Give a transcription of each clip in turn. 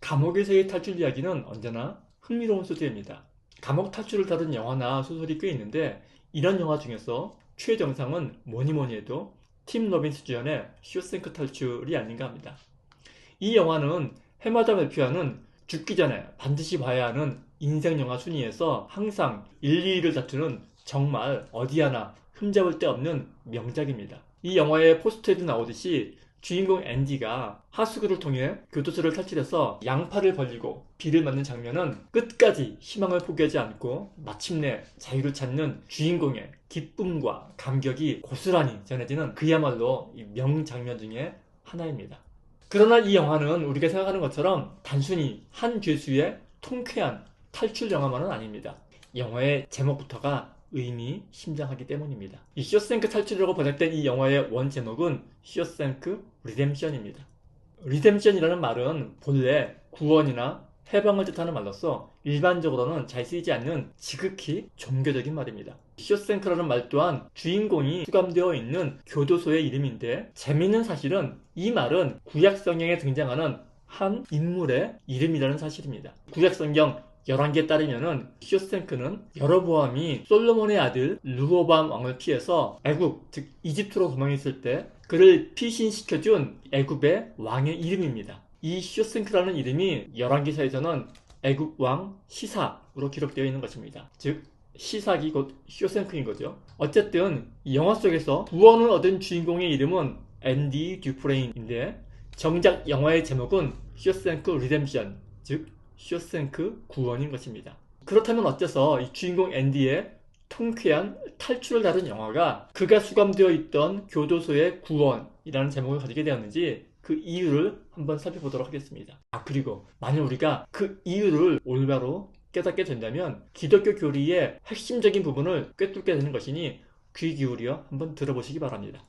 감옥에서의 탈출 이야기는 언제나 흥미로운 소재입니다. 감옥 탈출을 다룬 영화나 소설이 꽤 있는데 이런 영화 중에서 최정상은 뭐니뭐니 해도 팀 로빈스 주연의 쇼생크 탈출이 아닌가 합니다. 이 영화는 해마다 발표하는 죽기 전에 반드시 봐야 하는 인생 영화 순위에서 항상 1, 2위를 다투는 정말 어디 하나 흠잡을 데 없는 명작입니다. 이 영화의 포스터에도 나오듯이 주인공 앤디가 하수구를 통해 교도소를 탈출해서 양팔을 벌리고 비를 맞는 장면은 끝까지 희망을 포기하지 않고 마침내 자유를 찾는 주인공의 기쁨과 감격이 고스란히 전해지는 그야말로 명장면 중에 하나입니다. 그러나 이 영화는 우리가 생각하는 것처럼 단순히 한 죄수의 통쾌한 탈출 영화만은 아닙니다. 영화의 제목부터가 의미심장하기 때문입니다. 이 쇼생크 탈출이라고 번역된 이 영화의 원 제목은 쇼생크 리뎀션입니다. 리뎀션이라는 말은 본래 구원이나 해방을 뜻하는 말로서 일반적으로는 잘 쓰이지 않는 지극히 종교적인 말입니다. 쇼생크라는 말 또한 주인공이 수감되어 있는 교도소의 이름인데 재미있는 사실은 이 말은 구약성경에 등장하는 한 인물의 이름이라는 사실입니다. 구약성경 11개에 따르면은 쇼생크는 여로보암이 솔로몬의 아들 르호보암 왕을 피해서 애굽, 즉 이집트로 도망했을 때 그를 피신시켜준 애굽의 왕의 이름입니다. 이 쇼생크라는 이름이 11개사에서는 애굽 왕 시삭으로 기록되어 있는 것입니다. 즉 시삭이 곧 쇼생크인 거죠. 어쨌든 이 영화 속에서 구원을 얻은 주인공의 이름은 앤디 듀프레인인데 정작 영화의 제목은 쇼생크 리뎀션, 즉 쇼생크 구원인 것입니다. 그렇다면 어째서 이 주인공 앤디의 통쾌한 탈출을 다룬 영화가 그가 수감되어 있던 교도소의 구원이라는 제목을 가지게 되었는지 그 이유를 한번 살펴보도록 하겠습니다. 그리고 만약 우리가 그 이유를 올바로 깨닫게 된다면 기독교 교리의 핵심적인 부분을 꿰뚫게 되는 것이니 귀 기울여 한번 들어보시기 바랍니다.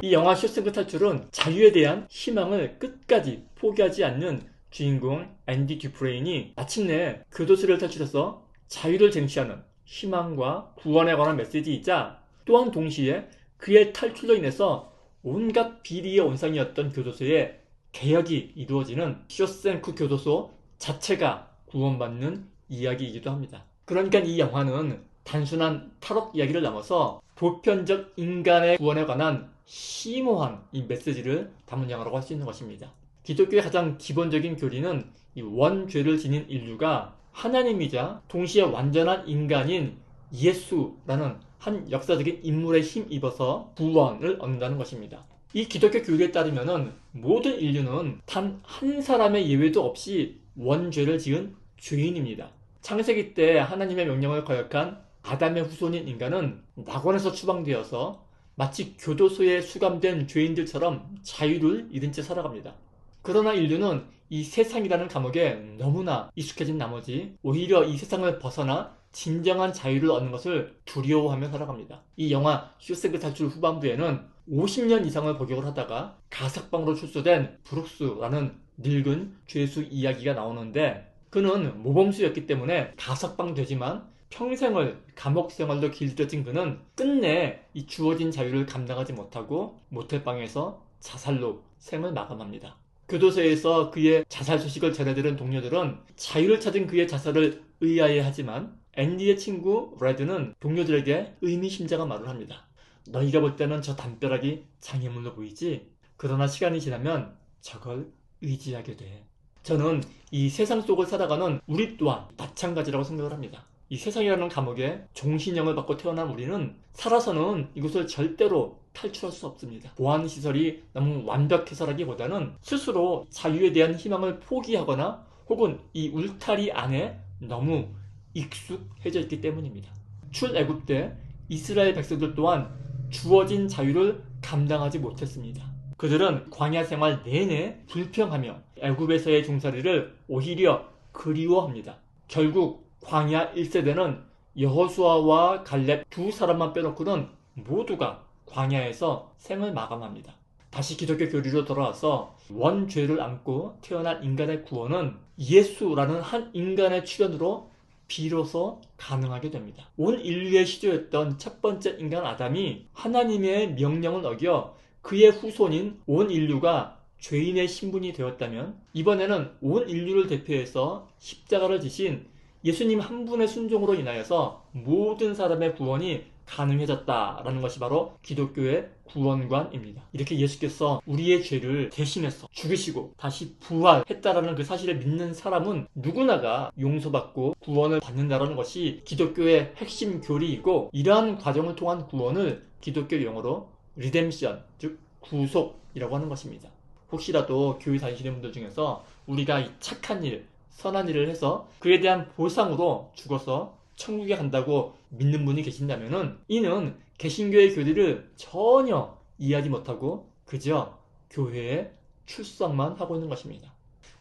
이 영화 쇼생크 탈출은 자유에 대한 희망을 끝까지 포기하지 않는 주인공 앤디 듀프레인이 마침내 교도소를 탈출해서 자유를 쟁취하는 희망과 구원에 관한 메시지이자 또한 동시에 그의 탈출로 인해서 온갖 비리의 온상이었던 교도소의 개혁이 이루어지는 쇼생크 교도소 자체가 구원받는 이야기이기도 합니다. 그러니까 이 영화는 단순한 탈옥 이야기를 넘어서 보편적 인간의 구원에 관한 심오한 이 메시지를 담은 영화라고 할 수 있는 것입니다. 기독교의 가장 기본적인 교리는 이 원죄를 지닌 인류가 하나님이자 동시에 완전한 인간인 예수라는 한 역사적인 인물에 힘입어서 구원을 얻는다는 것입니다. 이 기독교 교리에 따르면 모든 인류는 단 한 사람의 예외도 없이 원죄를 지은 죄인입니다. 창세기 때 하나님의 명령을 거역한 아담의 후손인 인간은 낙원에서 추방되어서 마치 교도소에 수감된 죄인들처럼 자유를 잃은 채 살아갑니다. 그러나 인류는 이 세상이라는 감옥에 너무나 익숙해진 나머지 오히려 이 세상을 벗어나 진정한 자유를 얻는 것을 두려워하며 살아갑니다. 이 영화 쇼생크 탈출 후반부에는 50년 이상을 복역을 하다가 가석방으로 출소된 브룩스라는 늙은 죄수 이야기가 나오는데 그는 모범수였기 때문에 가석방 되지만 평생을 감옥 생활로 길들여진 그는 끝내 이 주어진 자유를 감당하지 못하고 모텔방에서 자살로 생을 마감합니다. 교도소에서 그의 자살 소식을 전해들은 동료들은 자유를 찾은 그의 자살을 의아해하지만 앤디의 친구 레드는 동료들에게 의미심장한 말을 합니다. 너희가 볼 때는 저 담벼락이 장애물로 보이지? 그러나 시간이 지나면 저걸 의지하게 돼. 저는 이 세상 속을 살아가는 우리 또한 마찬가지라고 생각을 합니다. 이 세상이라는 감옥에 종신형을 받고 태어난 우리는 살아서는 이곳을 절대로 탈출할 수 없습니다. 보안시설이 너무 완벽해서라기보다는 스스로 자유에 대한 희망을 포기하거나 혹은 이 울타리 안에 너무 익숙해져 있기 때문입니다. 출애굽 때 이스라엘 백성들 또한 주어진 자유를 감당하지 못했습니다. 그들은 광야 생활 내내 불평하며 애굽에서의 종살이를 오히려 그리워합니다. 결국 광야 1세대는 여호수아와 갈렙 두 사람만 빼놓고는 모두가 광야에서 생을 마감합니다. 다시 기독교 교리로 돌아와서 원죄를 안고 태어난 인간의 구원은 예수라는 한 인간의 출현으로 비로소 가능하게 됩니다. 온 인류의 시조였던 첫 번째 인간 아담이 하나님의 명령을 어겨 그의 후손인 온 인류가 죄인의 신분이 되었다면 이번에는 온 인류를 대표해서 십자가를 지신 예수님 한 분의 순종으로 인하여서 모든 사람의 구원이 가능해졌다라는 것이 바로 기독교의 구원관입니다. 이렇게 예수께서 우리의 죄를 대신해서 죽으시고 다시 부활했다라는 그 사실을 믿는 사람은 누구나가 용서받고 구원을 받는다라는 것이 기독교의 핵심 교리이고, 이러한 과정을 통한 구원을 기독교 용어로 리뎀션, 즉 구속이라고 하는 것입니다. 혹시라도 교회 다니시는 분들 중에서 우리가 이 착한 일, 선한 일을 해서 그에 대한 보상으로 죽어서 천국에 간다고 믿는 분이 계신다면은 이는 개신교의 교리를 전혀 이해하지 못하고 그저 교회에 출석만 하고 있는 것입니다.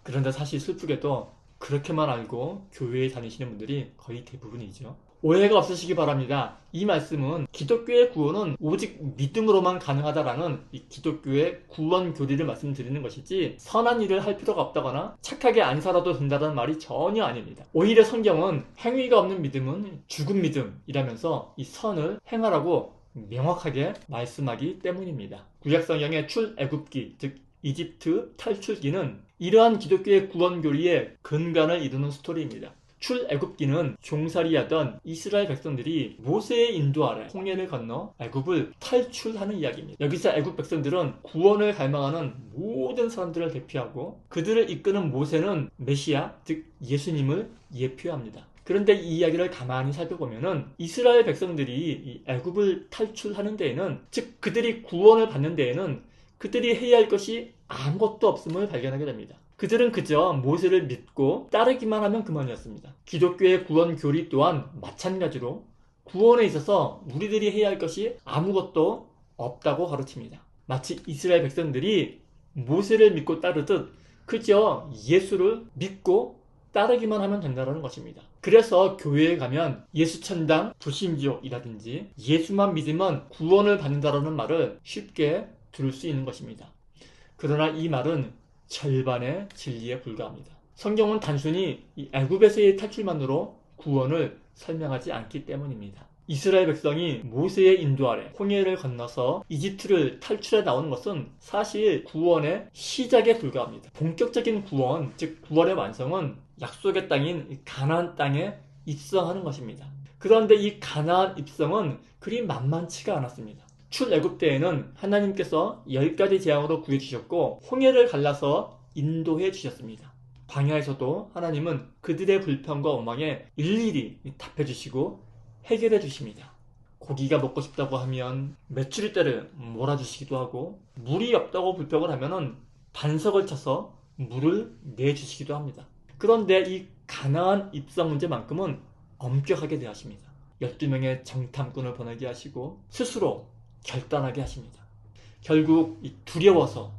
그런데 사실 슬프게도 그렇게만 알고 교회에 다니시는 분들이 거의 대부분이죠. 오해가 없으시기 바랍니다. 이 말씀은 기독교의 구원은 오직 믿음으로만 가능하다라는 이 기독교의 구원 교리를 말씀드리는 것이지 선한 일을 할 필요가 없다거나 착하게 안 살아도 된다는 말이 전혀 아닙니다. 오히려 성경은 행위가 없는 믿음은 죽은 믿음이라면서 이 선을 행하라고 명확하게 말씀하기 때문입니다. 구약 성경의 출애굽기, 즉 이집트 탈출기는 이러한 기독교의 구원 교리의 근간을 이루는 스토리입니다. 출애굽기는 종살이하던 이스라엘 백성들이 모세의 인도 아래 홍해를 건너 애굽을 탈출하는 이야기입니다. 여기서 애굽 백성들은 구원을 갈망하는 모든 사람들을 대표하고 그들을 이끄는 모세는 메시아, 즉 예수님을 예표합니다. 그런데 이 이야기를 가만히 살펴보면은 이스라엘 백성들이 이 애굽을 탈출하는 데에는, 즉 그들이 구원을 받는 데에는 그들이 해야 할 것이 아무것도 없음을 발견하게 됩니다. 그들은 그저 모세를 믿고 따르기만 하면 그만이었습니다. 기독교의 구원 교리 또한 마찬가지로 구원에 있어서 우리들이 해야 할 것이 아무것도 없다고 가르칩니다. 마치 이스라엘 백성들이 모세를 믿고 따르듯 그저 예수를 믿고 따르기만 하면 된다는 것입니다. 그래서 교회에 가면 예수천당 불신지옥이라든지 예수만 믿으면 구원을 받는다라는 말을 쉽게 들을 수 있는 것입니다. 그러나 이 말은 절반의 진리에 불과합니다. 성경은 단순히 이 애굽에서의 탈출만으로 구원을 설명하지 않기 때문입니다. 이스라엘 백성이 모세의 인도 아래 홍해를 건너서 이집트를 탈출해 나오는 것은 사실 구원의 시작에 불과합니다. 본격적인 구원, 즉 구원의 완성은 약속의 땅인 가나안 땅에 입성하는 것입니다. 그런데 이 가나안 입성은 그리 만만치가 않았습니다. 출애굽 때에는 하나님께서 10가지 재앙으로 구해주셨고 홍해를 갈라서 인도해 주셨습니다. 광야에서도 하나님은 그들의 불평과 원망에 일일이 답해주시고 해결해 주십니다. 고기가 먹고 싶다고 하면 메추리떼를 몰아주시기도 하고, 물이 없다고 불평을 하면은 반석을 쳐서 물을 내주시기도 합니다. 그런데 이 가나안 입성 문제만큼은 엄격하게 대하십니다. 12명의 정탐꾼을 보내게 하시고 스스로 결단하게 하십니다. 결국 두려워서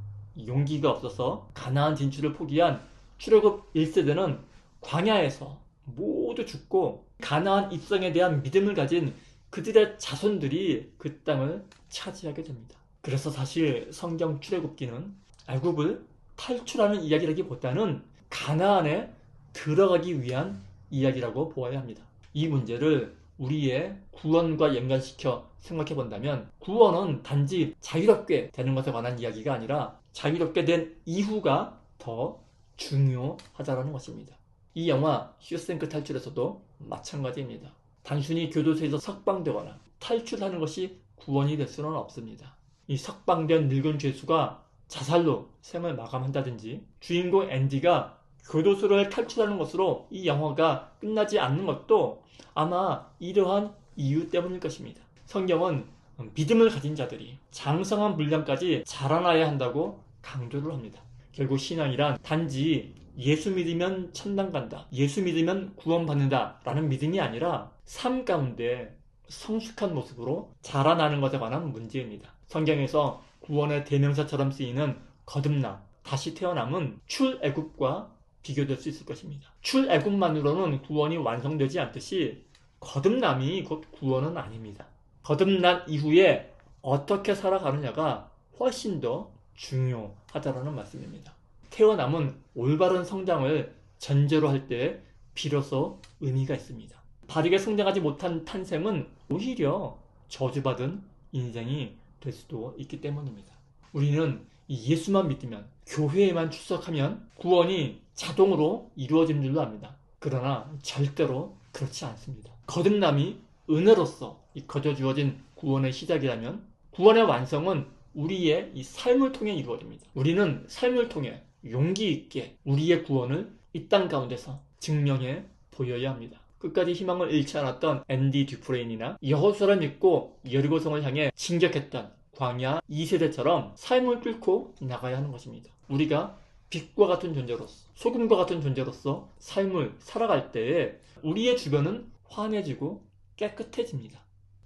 용기가 없어서 가나안 진출을 포기한 출애굽 1세대는 광야에서 모두 죽고 가나안 입성에 대한 믿음을 가진 그들의 자손들이 그 땅을 차지하게 됩니다. 그래서 사실 성경 출애굽기는 애굽을 탈출하는 이야기라기보다는 가나안에 들어가기 위한 이야기라고 보아야 합니다. 이 문제를 우리의 구원과 연관시켜 생각해 본다면 구원은 단지 자유롭게 되는 것에 관한 이야기가 아니라 자유롭게 된 이후가 더 중요하다는 것입니다. 이 영화 쇼생크 탈출에서도 마찬가지입니다. 단순히 교도소에서 석방되거나 탈출하는 것이 구원이 될 수는 없습니다. 이 석방된 늙은 죄수가 자살로 생을 마감한다든지 주인공 앤디가 교도소를 탈출하는 것으로 이 영화가 끝나지 않는 것도 아마 이러한 이유 때문일 것입니다. 성경은 믿음을 가진 자들이 장성한 분량까지 자라나야 한다고 강조를 합니다. 결국 신앙이란 단지 예수 믿으면 천당 간다, 예수 믿으면 구원받는다 라는 믿음이 아니라 삶 가운데 성숙한 모습으로 자라나는 것에 관한 문제입니다. 성경에서 구원의 대명사처럼 쓰이는 거듭남, 다시 태어남은 출애굽과 비교될 수 있을 것입니다. 출애굽만으로는 구원이 완성되지 않듯이 거듭남이 곧 구원은 아닙니다. 거듭난 이후에 어떻게 살아가느냐가 훨씬 더 중요하다는 말씀입니다. 태어남은 올바른 성장을 전제로 할 때 비로소 의미가 있습니다. 바르게 성장하지 못한 탄생은 오히려 저주받은 인생이 될 수도 있기 때문입니다. 우리는 예수만 믿으면 교회에만 출석하면 구원이 자동으로 이루어지는 줄로 압니다. 그러나 절대로 그렇지 않습니다. 거듭남이 은혜로서 거저 주어진 구원의 시작이라면 구원의 완성은 우리의 이 삶을 통해 이루어집니다. 우리는 삶을 통해 용기 있게 우리의 구원을 이 땅 가운데서 증명해 보여야 합니다. 끝까지 희망을 잃지 않았던 앤디 듀프레인이나 여호수아를 믿고 여리고성을 향해 진격했던 광야 2세대처럼 삶을 뚫고 나가야 하는 것입니다. 우리가 빛과 같은 존재로서, 소금과 같은 존재로서 삶을 살아갈 때에 우리의 주변은 환해지고 깨끗해집니다.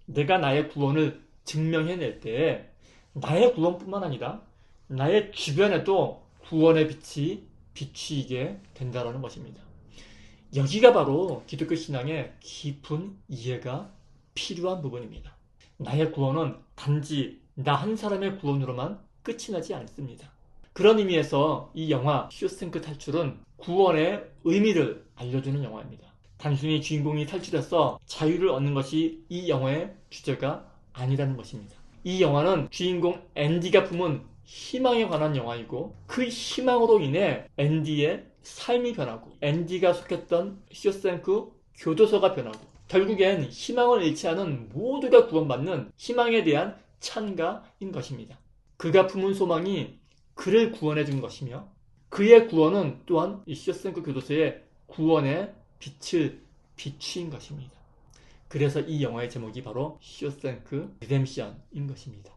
내가 나의 구원을 증명해낼 때에 나의 구원뿐만 아니라 나의 주변에도 구원의 빛이 비추이게 된다는 것입니다. 여기가 바로 기독교 신앙의 깊은 이해가 필요한 부분입니다. 나의 구원은 단지 나 한 사람의 구원으로만 끝이 나지 않습니다. 그런 의미에서 이 영화 쇼생크 탈출은 구원의 의미를 알려주는 영화입니다. 단순히 주인공이 탈출해서 자유를 얻는 것이 이 영화의 주제가 아니라는 것입니다. 이 영화는 주인공 앤디가 품은 희망에 관한 영화이고 그 희망으로 인해 앤디의 삶이 변하고 앤디가 속했던 쇼생크 교도소가 변하고 결국엔 희망을 잃지 않은 모두가 구원받는 희망에 대한 찬가인 것입니다. 그가 품은 소망이 그를 구원해 준 것이며 그의 구원은 또한 이 쇼생크 교도소의 구원의 빛을 비추인 것입니다. 그래서 이 영화의 제목이 바로 쇼생크 리뎀션인 것입니다.